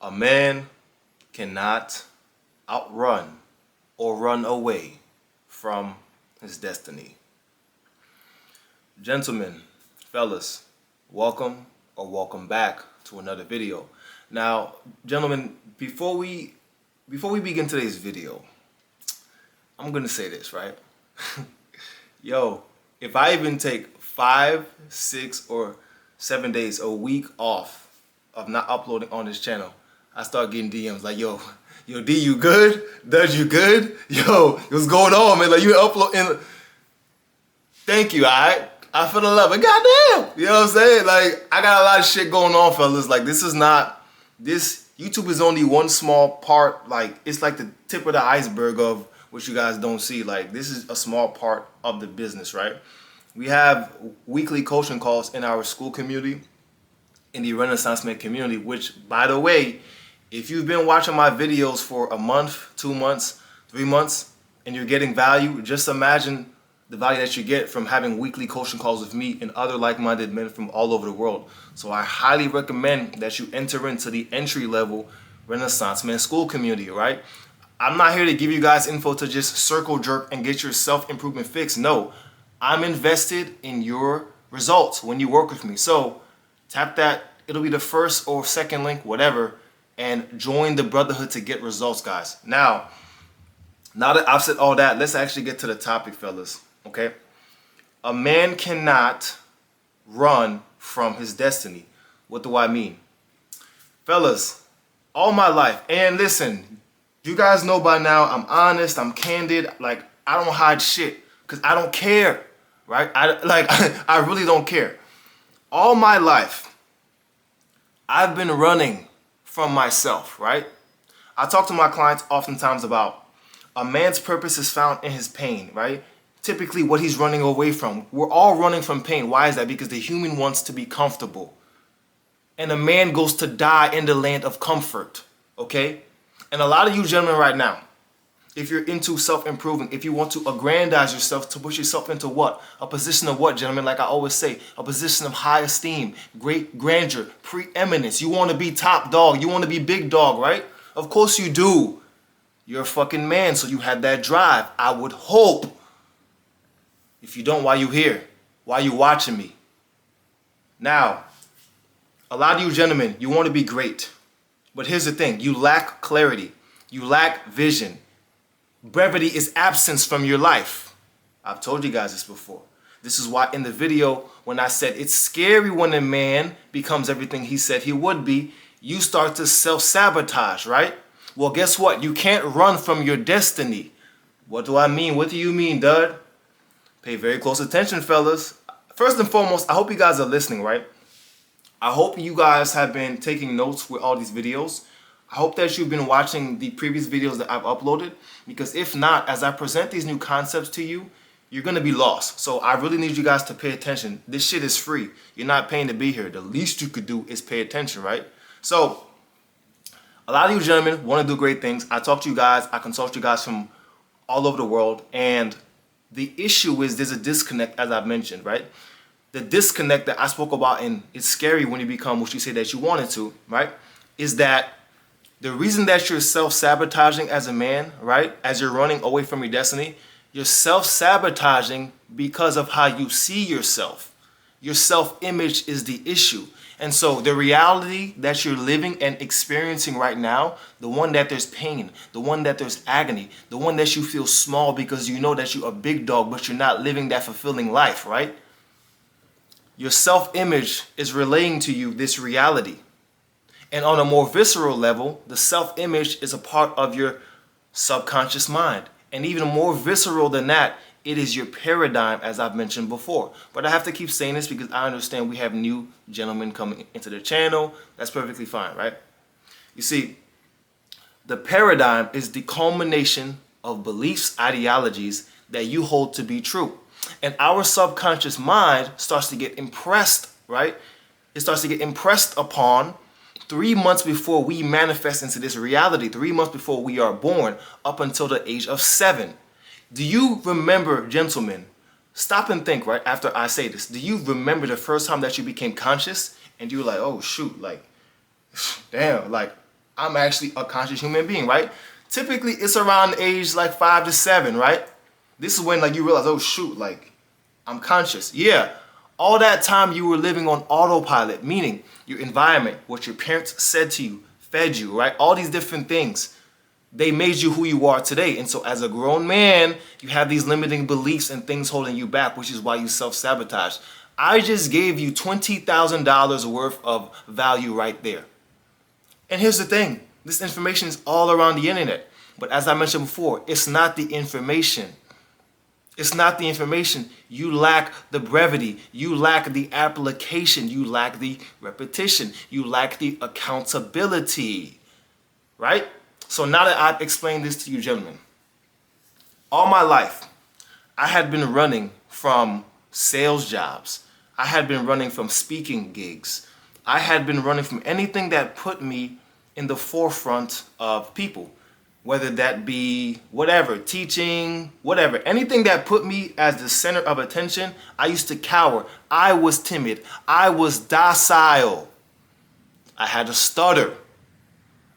A man cannot outrun or run away from his destiny. Gentlemen, fellas, welcome or welcome back to another video. Now, gentlemen, before we begin today's video, I'm gonna say this, right? Yo, if I even take 5, 6, or 7 days, a week off of not uploading on this channel, I start getting DMs like, yo, D, you good? Dud, you good? Yo, what's going on, man? Like, you uploading. Thank you, alright? I feel the love, but goddamn, you know what I'm saying? Like, I got a lot of shit going on, fellas. Like, this YouTube is only one small part. Like, it's like the tip of the iceberg of what you guys don't see. Like, this is a small part of the business, right? We have weekly coaching calls in our school community, in the Renaissance Man community, which, by the way, if you've been watching my videos for a month, 2 months, 3 months, and you're getting value, just imagine the value that you get from having weekly coaching calls with me and other like-minded men from all over the world. So I highly recommend that you enter into the entry-level Renaissance Man school community, right? I'm not here to give you guys info to just circle jerk and get your self-improvement fix. No, I'm invested in your results when you work with me. So tap that, it'll be the first or second link, whatever, and join the brotherhood to get results, guys. Now that I've said all that, let's actually get to the topic, fellas, okay? A man cannot run from his destiny. What do I mean? Fellas, all my life, and listen, you guys know by now, I'm honest, I'm candid, like, I don't hide shit, because I don't care, right? I really don't care. All my life, I've been running from myself, right? I talk to my clients oftentimes about a man's purpose is found in his pain, right? Typically what he's running away from. We're all running from pain. Why is that? Because the human wants to be comfortable. And a man goes to die in the land of comfort, okay? And a lot of you gentlemen right now, if you're into self-improving, if you want to aggrandize yourself, to push yourself into what? A position of what, gentlemen? Like I always say, a position of high esteem, great grandeur, preeminence. You want to be top dog. You want to be big dog, right? Of course you do. You're a fucking man, so you have that drive. I would hope. If you don't, why you here? Why you watching me? Now, a lot of you gentlemen, you want to be great. But here's the thing. You lack clarity. You lack vision. Brevity is absence from your life. I've told you guys this before. This is why in the video, when I said it's scary when a man becomes everything he said he would be, you start to self-sabotage, right? Well, guess what? You can't run from your destiny. What do I mean? What do you mean, Dud? Pay very close attention, fellas. First and foremost, I hope you guys are listening, right? I hope you guys have been taking notes with all these videos. I hope that you've been watching the previous videos that I've uploaded, because if not, as I present these new concepts to you, you're going to be lost. So I really need you guys to pay attention. This shit is free. You're not paying to be here. The least you could do is pay attention, right? So a lot of you gentlemen want to do great things. I talk to you guys. I consult you guys from all over the world. And the issue is there's a disconnect, as I've mentioned, right? The disconnect that I spoke about, and it's scary when you become what you say that you wanted to, right? Is that the reason that you're self-sabotaging as a man, right? As you're running away from your destiny, you're self-sabotaging because of how you see yourself. Your self-image is the issue. And so the reality that you're living and experiencing right now, the one that there's pain, the one that there's agony, the one that you feel small because you know that you're a big dog, but you're not living that fulfilling life, right? Your self-image is relaying to you this reality. And on a more visceral level, the self-image is a part of your subconscious mind. And even more visceral than that, it is your paradigm, as I've mentioned before. But I have to keep saying this because I understand we have new gentlemen coming into the channel. That's perfectly fine, right? You see, the paradigm is the culmination of beliefs, ideologies that you hold to be true. And our subconscious mind starts to get impressed, right? It starts to get impressed upon 3 months before we manifest into this reality, 3 months before we are born, up until the age of 7. Do you remember, gentlemen, stop and think, right, after I say this, do you remember the first time that you became conscious and you were like, oh shoot, like, damn, like, I'm actually a conscious human being, right? Typically, it's around age like 5 to 7, right? This is when like you realize, oh shoot, like I'm conscious. Yeah, all that time you were living on autopilot, meaning your environment, what your parents said to you, fed you, right? All these different things, they made you who you are today. And so as a grown man, you have these limiting beliefs and things holding you back, which is why you self-sabotage. I just gave you $20,000 worth of value right there. And here's the thing, this information is all around the internet. But as I mentioned before, it's not the information. It's not the information. You lack the brevity. You lack the application. You lack the repetition. You lack the accountability, right? So now that I've explained this to you gentlemen, all my life, I had been running from sales jobs. I had been running from speaking gigs. I had been running from anything that put me in the forefront of people, whether that be whatever, teaching, whatever, anything that put me as the center of attention. I used to cower. I was timid. I was docile. I had a stutter.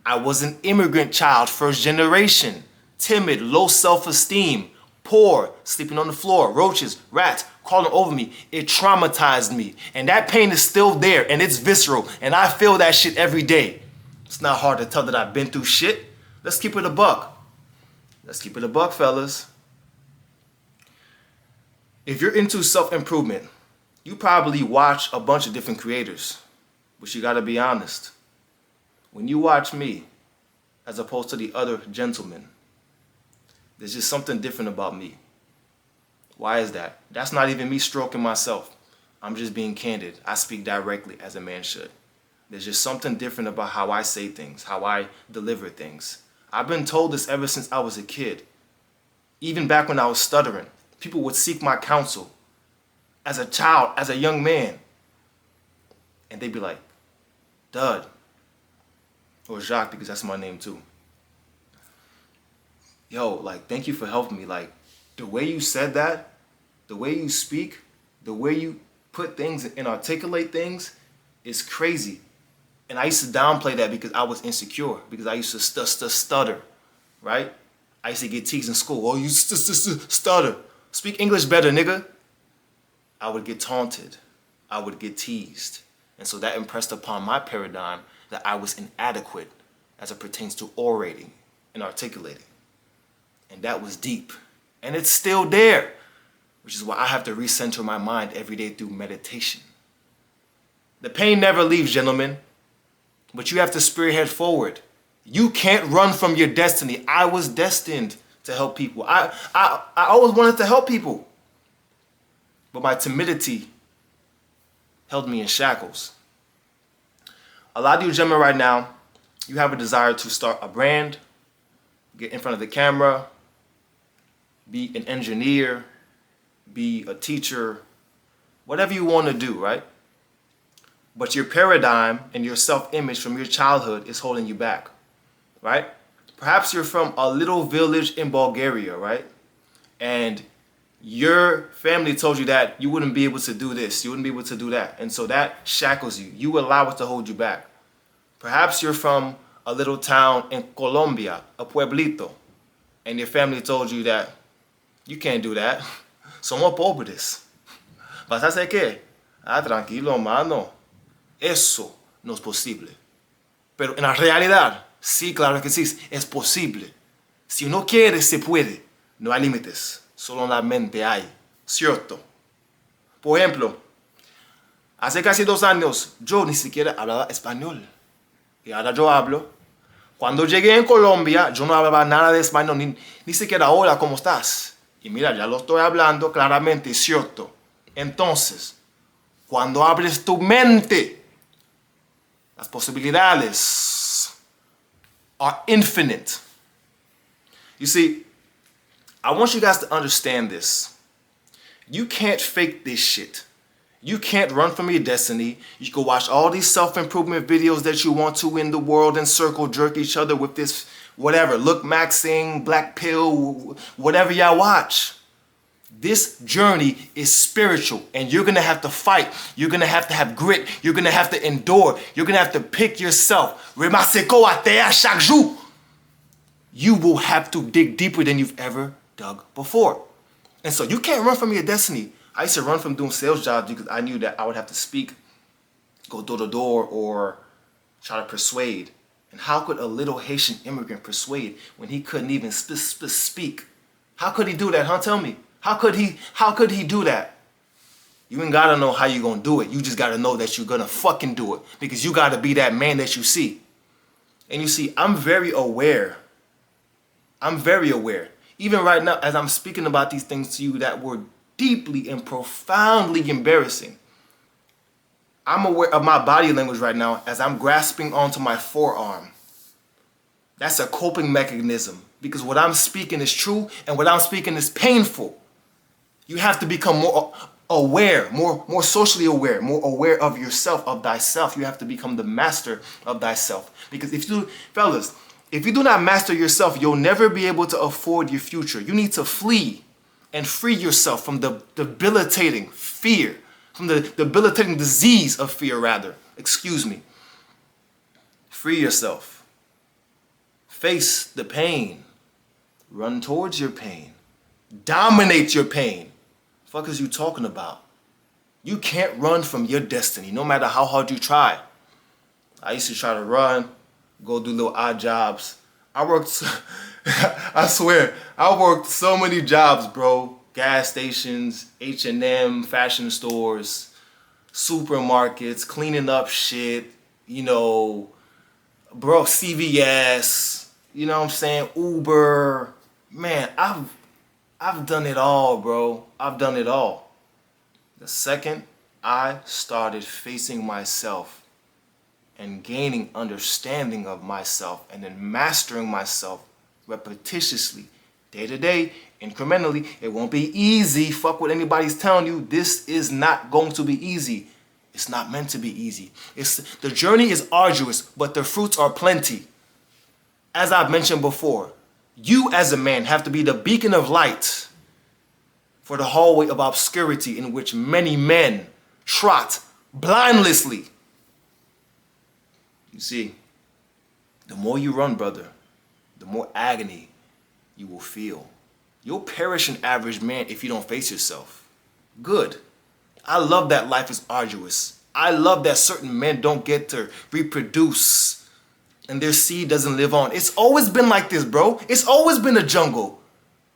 I was an immigrant child, first generation, timid, low self-esteem, poor, sleeping on the floor, roaches, rats, crawling over me. It traumatized me. And that pain is still there and it's visceral. And I feel that shit every day. It's not hard to tell that I've been through shit. Let's keep it a buck. Let's keep it a buck, fellas. If you're into self-improvement, you probably watch a bunch of different creators. But you gotta be honest. When you watch me, as opposed to the other gentlemen, there's just something different about me. Why is that? That's not even me stroking myself. I'm just being candid. I speak directly as a man should. There's just something different about how I say things, how I deliver things. I've been told this ever since I was a kid. Even back when I was stuttering, people would seek my counsel as a child, as a young man. And they'd be like, Dud, or Jacques, because that's my name too. Yo, like, thank you for helping me. Like, the way you said that, the way you speak, the way you put things and articulate things is crazy. And I used to downplay that because I was insecure, because I used to stutter, right? I used to get teased in school. Oh, you stutter. Speak English better, nigga. I would get taunted. I would get teased. And so that impressed upon my paradigm that I was inadequate as it pertains to orating and articulating. And that was deep. And it's still there, which is why I have to recenter my mind every day through meditation. The pain never leaves, gentlemen, but you have to spearhead forward. You can't run from your destiny. I was destined to help people. I always wanted to help people, but my timidity held me in shackles. A lot of you gentlemen right now, you have a desire to start a brand, get in front of the camera, be an engineer, be a teacher, whatever you want to do, right? But your paradigm and your self-image from your childhood is holding you back, right? Perhaps you're from a little village in Bulgaria, right? And your family told you that you wouldn't be able to do this, you wouldn't be able to do that. And so that shackles you. You allow it to hold you back. Perhaps you're from a little town in Colombia, a pueblito, and your family told you that you can't do that. Somos pobres. ¿Vas a hacer qué? Ah, tranquilo, mano. Eso no es posible. Pero en la realidad, sí, claro que sí, es posible. Si uno quiere, se puede. No hay límites. Solo en la mente hay. ¿Cierto? Por ejemplo, hace casi 2 años, yo ni siquiera hablaba español. Y ahora yo hablo. Cuando llegué en Colombia, yo no hablaba nada de español, ni siquiera hola, ¿cómo estás? Y mira, ya lo estoy hablando claramente, ¿cierto? Entonces, cuando abres tu mente, las posibilidades are infinite. You see, I want you guys to understand this. You can't fake this shit. You can't run from your destiny. You can watch all these self-improvement videos that you want to in the world and circle jerk each other with this whatever, look maxing, black pill, whatever y'all watch. This journey is spiritual, and you're going to have to fight. You're going to have grit. You're going to have to endure. You're going to have to pick yourself. You will have to dig deeper than you've ever dug before. And so you can't run from your destiny. I used to run from doing sales jobs because I knew that I would have to speak, go door to door, or try to persuade. And how could a little Haitian immigrant persuade when he couldn't even speak? How could he do that, huh? Tell me. How could he do that? You ain't gotta know how you gonna do it. You just gotta know that you're gonna fucking do it. Because you gotta be that man that you see. And you see, I'm very aware. Even right now, as I'm speaking about these things to you that were deeply and profoundly embarrassing, I'm aware of my body language right now as I'm grasping onto my forearm. That's a coping mechanism. Because what I'm speaking is true and what I'm speaking is painful. You have to become more aware, more socially aware, more aware of yourself, of thyself. You have to become the master of thyself. Because if you do not master yourself, you'll never be able to afford your future. You need to flee and free yourself from the debilitating fear, from the debilitating disease of fear, rather. Excuse me. Free yourself. Face the pain. Run towards your pain. Dominate your pain. Fuck is you talking about? You can't run from your destiny, no matter how hard you try. I used to try to run, go do little odd jobs. I swear, I worked so many jobs, bro. Gas stations, H&M, fashion stores, supermarkets, cleaning up shit, bro, CVS, you know what I'm saying, Uber. Man, I've done it all, bro. I've done it all. The second I started facing myself and gaining understanding of myself and then mastering myself repetitiously, day to day, incrementally, it won't be easy. Fuck what anybody's telling you. This is not going to be easy. It's not meant to be easy. The journey is arduous, but the fruits are plenty. As I've mentioned before, you as a man have to be the beacon of light for the hallway of obscurity in which many men trot blindlessly. You see, the more you run, brother, the more agony you will feel. You'll perish an average man if you don't face yourself. Good. I love that life is arduous. I love that certain men don't get to reproduce and their seed doesn't live on. It's always been like this, bro. It's always been a jungle.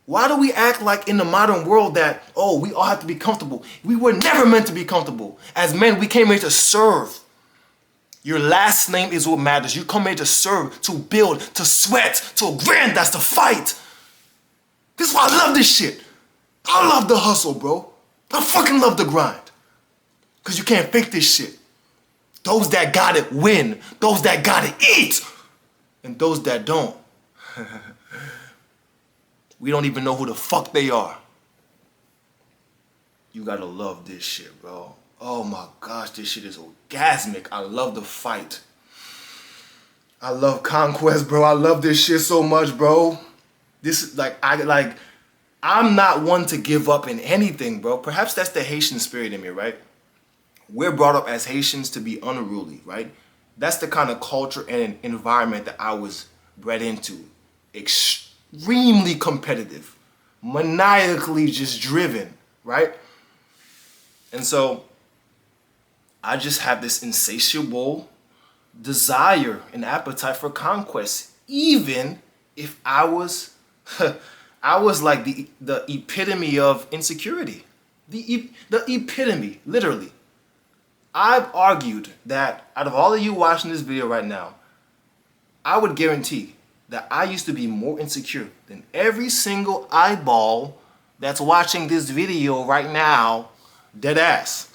Why do we act like in the modern world that, oh, we all have to be comfortable? We were never meant to be comfortable. As men, we came here to serve. Your last name is what matters. You come here to serve, to build, to sweat, to aggrandize, to fight. This is why I love this shit. I love the hustle, bro. I fucking love the grind. Because you can't fake this shit. Those that got it win. Those that got it eat. And those that don't, we don't even know who the fuck they are. You gotta love this shit, bro. Oh my gosh, this shit is orgasmic. I love the fight. I love conquest, bro. I love this shit so much, bro. This is I'm not one to give up in anything, bro. Perhaps that's the Haitian spirit in me, right? We're brought up as Haitians to be unruly, right? That's the kind of culture and environment that I was bred into. Extremely competitive, maniacally just driven, right? And so I just have this insatiable desire and appetite for conquest, even if I was like the epitome of insecurity. The epitome, literally. I've argued that out of all of you watching this video right now, I would guarantee that I used to be more insecure than every single eyeball that's watching this video right now, dead ass.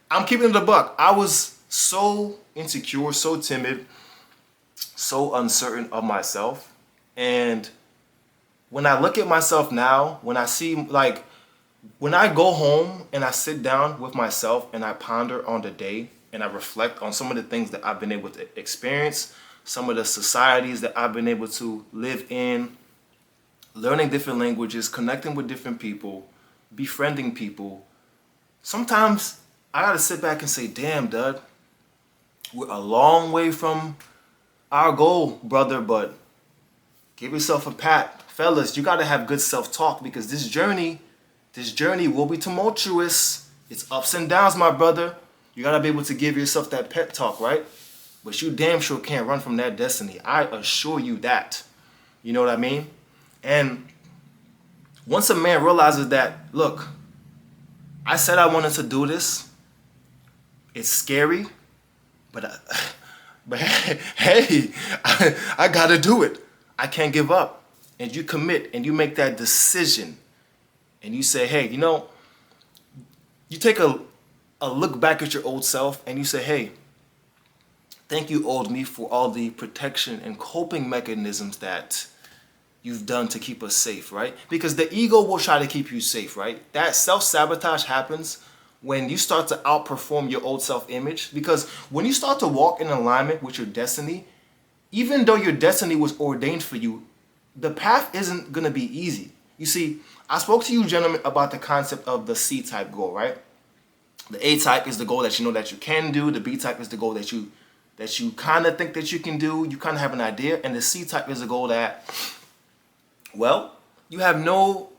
I'm keeping it a buck. I was so insecure, so timid, so uncertain of myself. And when I look at myself now, when I go home and I sit down with myself and I ponder on the day and I reflect on some of the things that I've been able to experience, some of the societies that I've been able to live in, learning different languages, connecting with different people, befriending people. Sometimes I gotta sit back and say, damn, Dud, we're a long way from our goal, brother, but give yourself a pat. Fellas, you gotta have good self-talk because this journey will be tumultuous. It's ups and downs, my brother. You gotta be able to give yourself that pep talk, right? But you damn sure can't run from that destiny. I assure you that. You know what I mean? And once a man realizes that, look, I said I wanted to do this. It's scary, but hey, I gotta do it. I can't give up. And you commit and you make that decision. And you say, hey, you know, you take a look back at your old self and you say, hey, thank you, old me, for all the protection and coping mechanisms that you've done to keep us safe, right? Because the ego will try to keep you safe, right? That self-sabotage happens when you start to outperform your old self-image. Because when you start to walk in alignment with your destiny, even though your destiny was ordained for you, the path isn't going to be easy. You see, I spoke to you gentlemen about the concept of the C-type goal, right? The A-type is the goal that you know that you can do. The B-type is the goal that you kind of think that you can do. You kind of have an idea. And the C-type is the goal that, well, you have no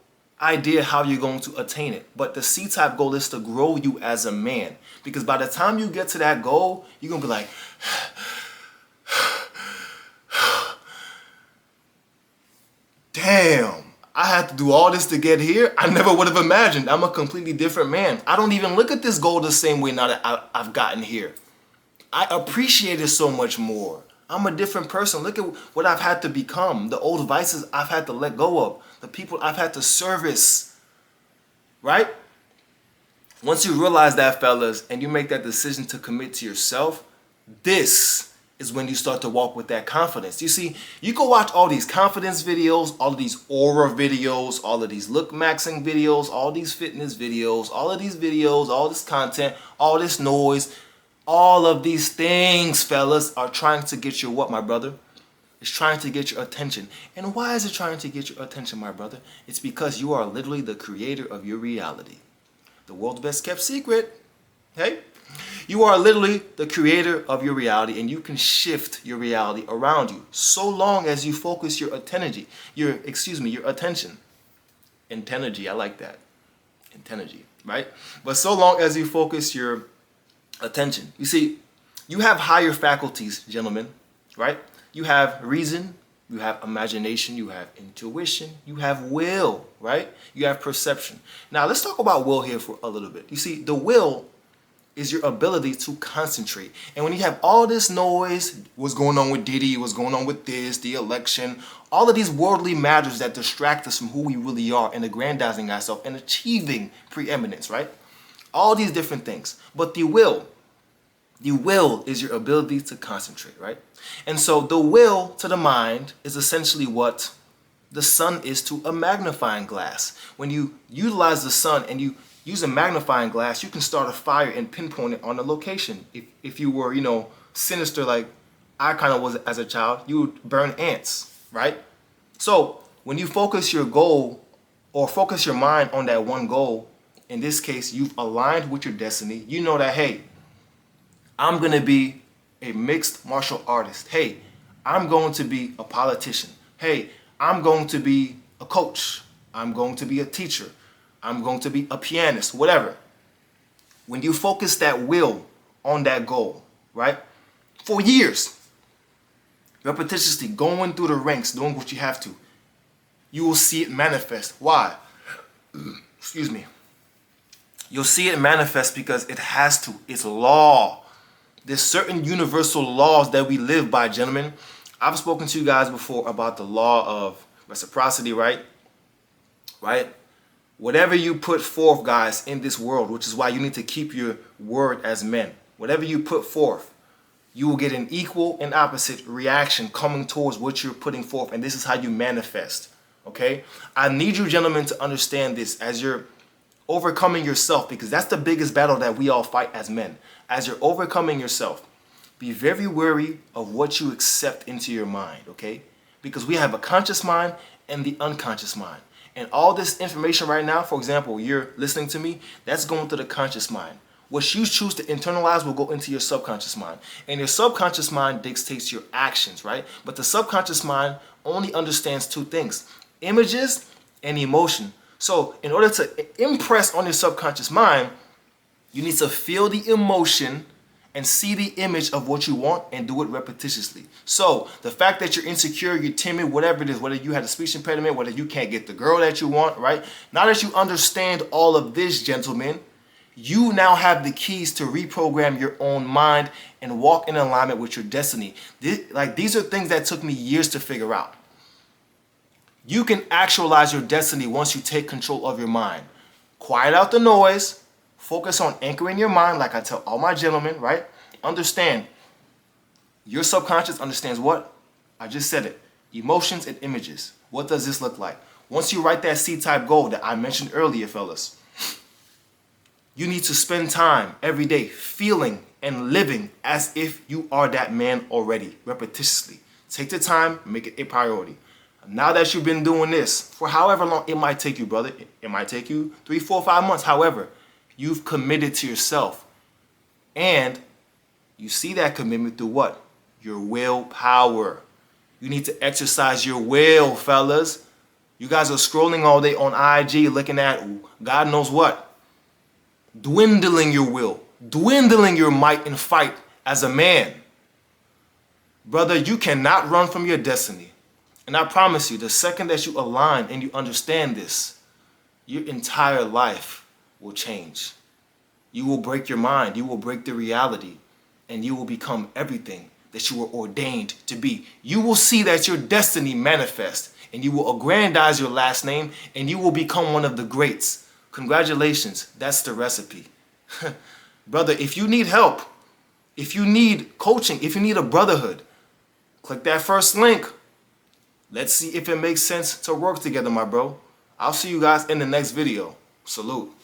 idea how you're going to attain it. But the C-type goal is to grow you as a man. Because by the time you get to that goal, you're going to be like, damn, I had to do all this to get here. I never would have imagined. I'm a completely different man. I don't even look at this goal the same way now that I've gotten here. I appreciate it so much more. I'm a different person. Look at what I've had to become. The old vices I've had to let go of. The people I've had to service. Right? Once you realize that, fellas, and you make that decision to commit to yourself, this is when you start to walk with that confidence. You see, you can watch all these confidence videos, all of these aura videos, all of these look maxing videos, all these fitness videos, all of these videos, all this content, all this noise. All of these things, fellas, are trying to get your what, my brother? It's trying to get your attention. And why is it trying to get your attention, my brother? It's because you are literally the creator of your reality. The world's best kept secret. Hey? You are literally the creator of your reality, and you can shift your reality around you so long as you focus your attention. Your attention. Intenergy, I like that. Intenergy, right? But so long as you focus your attention. You see, you have higher faculties, gentlemen, right? You have reason, you have imagination, you have intuition, you have will, right? You have perception. Now, let's talk about will here for a little bit. You see, the will is your ability to concentrate. And when you have all this noise, what's going on with Diddy, what's going on with this, the election, all of these worldly matters that distract us from who we really are and aggrandizing ourselves and achieving preeminence, right? All these different things. But the will is your ability to concentrate, right? And so the will to the mind is essentially what the sun is to a magnifying glass. When you utilize the sun and you use a magnifying glass, you can start a fire and pinpoint it on a location. If you were, sinister like I kind of was as a child, you would burn ants, right? So when you focus your goal or focus your mind on that one goal, in this case, you've aligned with your destiny. You know that, hey, I'm going to be a mixed martial artist. Hey, I'm going to be a politician. Hey, I'm going to be a coach. I'm going to be a teacher. I'm going to be a pianist, whatever. When you focus that will on that goal, right? For years, repetitiously going through the ranks, doing what you have to, you will see it manifest. Why? Excuse me. You'll see it manifest because it has to. It's law. There's certain universal laws that we live by, gentlemen. I've spoken to you guys before about the law of reciprocity, right? Right? Whatever you put forth, guys, in this world, which is why you need to keep your word as men. Whatever you put forth, you will get an equal and opposite reaction coming towards what you're putting forth. And this is how you manifest, okay? I need you, gentlemen, to understand this as you're overcoming yourself, because that's the biggest battle that we all fight as men. As you're overcoming yourself, be very wary of what you accept into your mind, okay? because we have a conscious mind and the unconscious mind. And all this information right now, for example, you're listening to me, that's going through the conscious mind. What you choose to internalize will go into your subconscious mind. And your subconscious mind dictates your actions, right? But the subconscious mind only understands two things: images and emotion. So in order to impress on your subconscious mind, you need to feel the emotion and see the image of what you want and do it repetitiously. So the fact that you're insecure, you're timid, whatever it is, whether you had a speech impediment, whether you can't get the girl that you want, right? Now that you understand all of this, gentlemen, you now have the keys to reprogram your own mind and walk in alignment with your destiny. These are things that took me years to figure out. You can actualize your destiny once you take control of your mind. Quiet out the noise. Focus on anchoring your mind, like I tell all my gentlemen, right? Understand, your subconscious understands what? I just said it. Emotions and images. What does this look like? Once you write that C-type goal that I mentioned earlier, fellas, you need to spend time every day feeling and living as if you are that man already, repetitiously. Take the time, make it a priority. Now that you've been doing this for however long it might take you, brother, it might take you 3, 4, 5 months, however, you've committed to yourself. And you see that commitment through what? Your willpower. You need to exercise your will, fellas. You guys are scrolling all day on IG looking at God knows what. Dwindling your will. Dwindling your might and fight as a man. Brother, you cannot run from your destiny. And I promise you, the second that you align and you understand this, your entire life will change. You will break your mind. You will break the reality. And you will become everything that you were ordained to be. You will see that your destiny manifest. And you will aggrandize your last name. And you will become one of the greats. Congratulations. That's the recipe. Brother, if you need help, if you need coaching, if you need a brotherhood, click that first link. Let's see if it makes sense to work together, my bro. I'll see you guys in the next video. Salute.